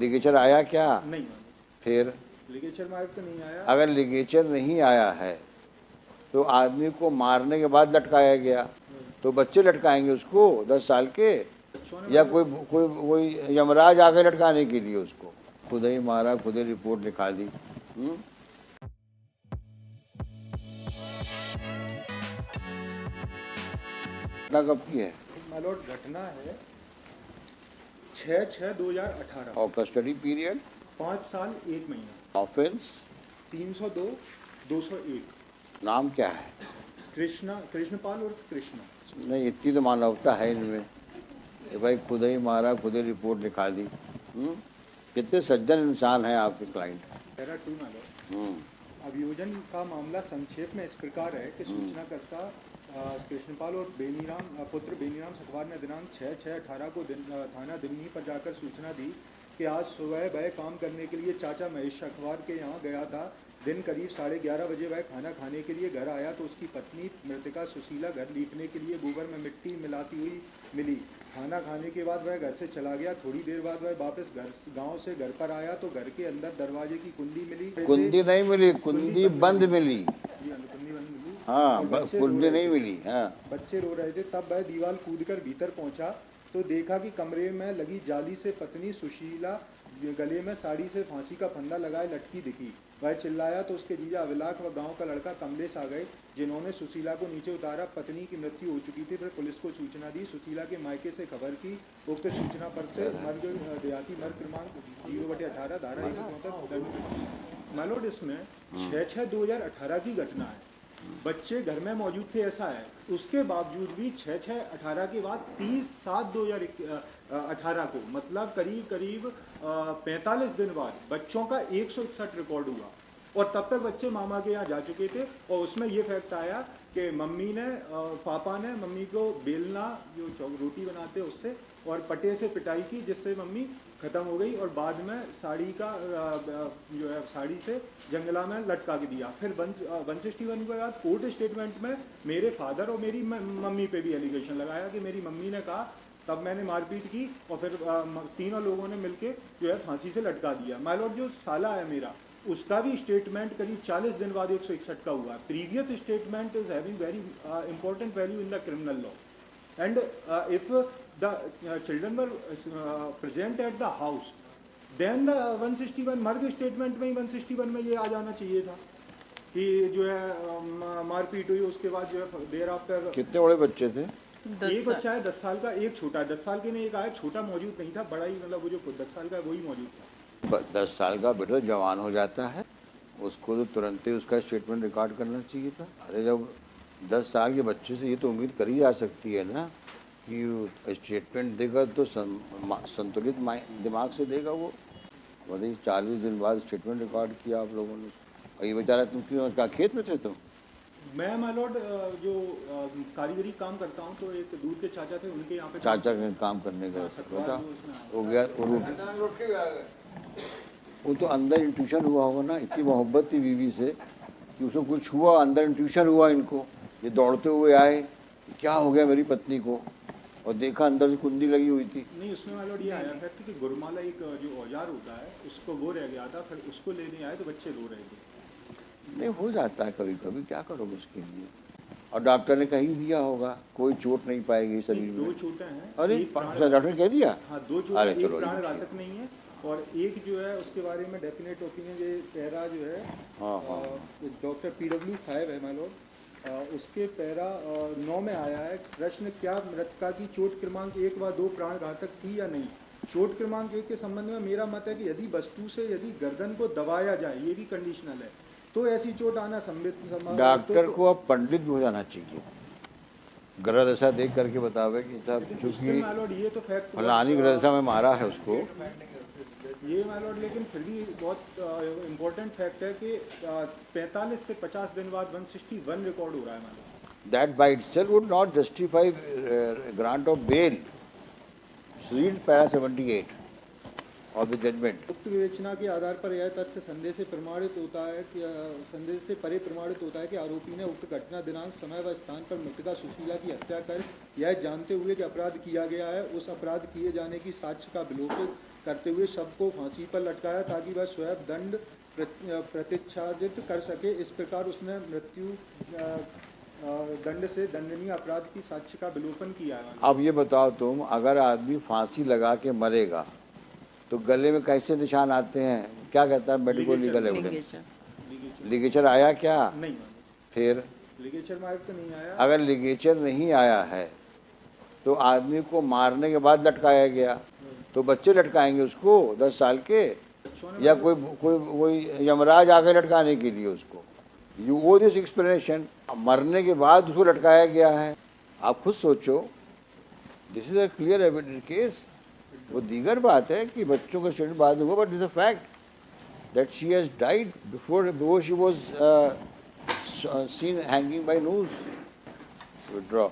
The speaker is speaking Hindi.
लिगेचर आया क्या? नहीं, फिर लिगेचर मार्क तो नहीं आया। अगर लिगेचर नहीं आया है तो आदमी को मारने के बाद लटकाया गया, तो बच्चे लटकाएंगे उसको 10 साल के, या कोई कोई कोई यमराज आ गए लटकाने के लिए उसको? खुद ही मारा, खुद ही रिपोर्ट लिखा दी। घटना कब की है? मालूट घटना है 6/6/2018। और कस्टडी पीरियड 5 साल 1 महीना। ऑफेंस 302/201। नाम क्या है? कृष्णपाल और कृष्णा। नहीं, इतनी तो मानवता है इनमें कि भाई खुद ही मारा, खुद ही रिपोर्ट लिखा दी। कितने सज्जन इंसान हैं आपके क्लाइंट। पैरा 2 मालूट। अभियोजन का मामला संक्षेप में इस प्रकार है कि सूचनाकर्ता कृष्णपाल और पुत्र बेनीराम सखवार ने दिनांक 6/6/18 को थाना दिमनी पर जाकर सूचना दी कि आज सुबह वह काम करने के लिए चाचा महेश सखवार के यहाँ गया था। दिन करीब 11:30 बजे वह खाना खाने के लिए घर आया तो उसकी पत्नी मृतिका सुशीला घर लीपने के लिए गोबर में मिट्टी मिलाती हुई मिली। खाना खाने के बाद वह घर से चला गया। थोड़ी देर बाद वह वापस गांव से घर पर आया तो घर के अंदर दरवाजे की कुंडी मिली। कुंडी नहीं मिली, कुंडी बंद मिली। कुंडी बंद मिली। हाँ, कुंडी नहीं मिली। हाँ, बच्चे रो रहे थे। तब वह दीवार कूदकर भीतर पहुंचा तो देखा कि कमरे में लगी जाली से पत्नी सुशीला गले में साड़ी से फांसी का फंदा लगाए लटकी दिखी। वह चिल्लाया तो उसके जीजा अभिलाख व गांव का लड़का कमलेश आ गए, जिन्होंने सुशीला को नीचे उतारा। पत्नी की मृत्यु हो चुकी थी। फिर पुलिस को सूचना दी। सुशीला के मायके से खबर की। उक्त सूचना पर से मर्ग देहाती मर्ग क्रमांक 0/18 धारा 164 मालूट। इसमें 6/6/2018 की घटना है। बच्चे घर में मौजूद थे ऐसा है। उसके बावजूद भी 6/6/18 के बाद 30/7/2018 को मतलब करीब 45 दिन बाद बच्चों का 161 रिकॉर्ड हुआ और तब तक बच्चे मामा के यहाँ जा चुके थे। और उसमें ये फैक्ट आया कि पापा ने मम्मी को बेलना जो रोटी बनाते उससे और पटे से पिटाई की, जिससे मम्मी खत्म हो गई। और बाद में साड़ी का जो है साड़ी से जंगला में लटका के दिया। फिर 161 के बाद कोर्ट स्टेटमेंट में मेरे फादर और मेरी मम्मी पे भी एलिगेशन लगाया कि मेरी मम्मी ने कहा, तब मैंने मारपीट की और फिर तीनों लोगों ने मिलके जो है फांसी से लटका दिया। माय लॉर्ड, जो साला है मेरा, उसका भी स्टेटमेंट करीब 40 दिन बाद 161 का हुआ। Previous statement is having very important value in the criminal law and if the children were present at the house, then the 161 मर्ग स्टेटमेंट में ही 161 में ये आ जाना चाहिए था कि जो है मारपीट हुई। उसके बाद जो है देर आफ्टर। कितने बड़े बच्चे थे? एक बच्चा है 10 साल का, एक छोटा है 10 साल के ने। एक आया छोटा मौजूद नहीं था, बड़ा ही मतलब वो जो 10 साल का है वही मौजूद था। 10 साल का बेटा जवान हो जाता है, उसको तो तुरंत ही उसका स्टेटमेंट रिकॉर्ड करना चाहिए था। अरे जब 10 साल के बच्चे से ये तो उम्मीद करी जा सकती है ना कि स्टेटमेंट देगा तो संतुलित दिमाग से देगा वो। वही 40 दिन बाद स्टेटमेंट रिकॉर्ड किया आप लोगों ने। और ये बेचारा, तुम क्यों क्या खेत में थे तुम? मैं माय लॉर्ड जो कारीगरी काम करता हूँ तो एक दूर के चाचा थे, उनके यहाँ पे चाचा के काम करने गए बेटा हो गया। वो तो अंदर इंट्यूशन हुआ होगा ना, इतनी मोहब्बत थी बीवी से कि उसको कुछ हुआ, अंदर इंट्यूशन हुआ इनको। ये दौड़ते हुए आए, क्या हो गया मेरी पत्नी को, और देखा अंदर से कुंडी लगी हुई थी। नहीं, उसमें माय लॉर्ड ये आया था कि गुरमाला एक जो औजार होता है उसको वो रह गया था, फिर उसको लेने आए तो बच्चे रो रहे थे। नहीं, हो जाता है कभी कभी, क्या करोगे उसके लिए। और डॉक्टर ने कही दिया होगा कोई चोट नहीं पाएगी शरीर में। 2 चोटें हैं। अरे डॉक्टर कह दिया? हाँ, 2 चोटें, एक प्राण घातक नहीं है और एक जो है उसके बारे में डेफिनेट ओपिनियन ये पैरा जो है डॉक्टर PW5 है माय लॉर्ड। उसके पैरा 9 में आया है प्रश्न, क्या मृतका की चोट क्रमांक 1 व 2 प्राण घातक थी या नहीं। चोट क्रमांक 1 के संबंध में मेरा मत है कि यदि वस्तु से यदि गर्दन को दबाया जाए, ये भी कंडीशनल है, तो ऐसी चोट आना संभव। डॉक्टर को अब पंडित भी हो जाना चाहिए, ग्रह दशा देख करके बतावे कि साहब चूंकि ये तो फैक्ट फलानी ग्रह दशा में मारा है उसको ये माय लॉर्ड। लेकिन फिर भी बहुत इम्पोर्टेंट फैक्ट है कि 45 से 50 दिन बाद 161 रिकॉर्ड हो रहा है my lord. That by itself would not justify grant of bail. Read para 78 of the judgment. उक्त विवेचना के आधार पर यह तथ्य संदेह से प्रमाणित होता है कि संदेह से परे प्रमाणित होता है कि आरोपी ने उक्त घटना दिनांक समय व स्थान पर मृतका सुशीला की हत्या कर यह जानते हुए कि अपराध किया गया है, उस अपराध किए जाने की साक्ष्य का विलोपित करते हुए सबको फांसी पर लटकाया ताकि वह स्वयं दंड प्रतिच्छादित कर सके। इस प्रकार उसने मृत्यु दंड से दंडनीय अपराध की साक्ष्य का विलोपन किया है। अब ये बताओ तुम, अगर आदमी फांसी लगा के मरेगा तो गले में कैसे निशान आते हैं? क्या कहता है मेडिको लीगल एविडेंस? लिगेचर आया क्या? नहीं, फिर लिगेचर मार्क तो नहीं आया। अगर लिगेचर नहीं आया है तो आदमी को मारने के बाद लटकाया गया, तो बच्चे लटकाएंगे उसको 10 साल के, या कोई यमराज आ गए लटकाने के लिए उसको? यू वो दिस एक्सप्लेनेशन। मरने के बाद उसको लटकाया गया है, आप खुद सोचो। This is a clear evidence case. वो दीगर बात है कि बच्चों का स्टेटमेंट बाद में हुआ, but is a fact that she has died before she was seen hanging by noose. Withdraw.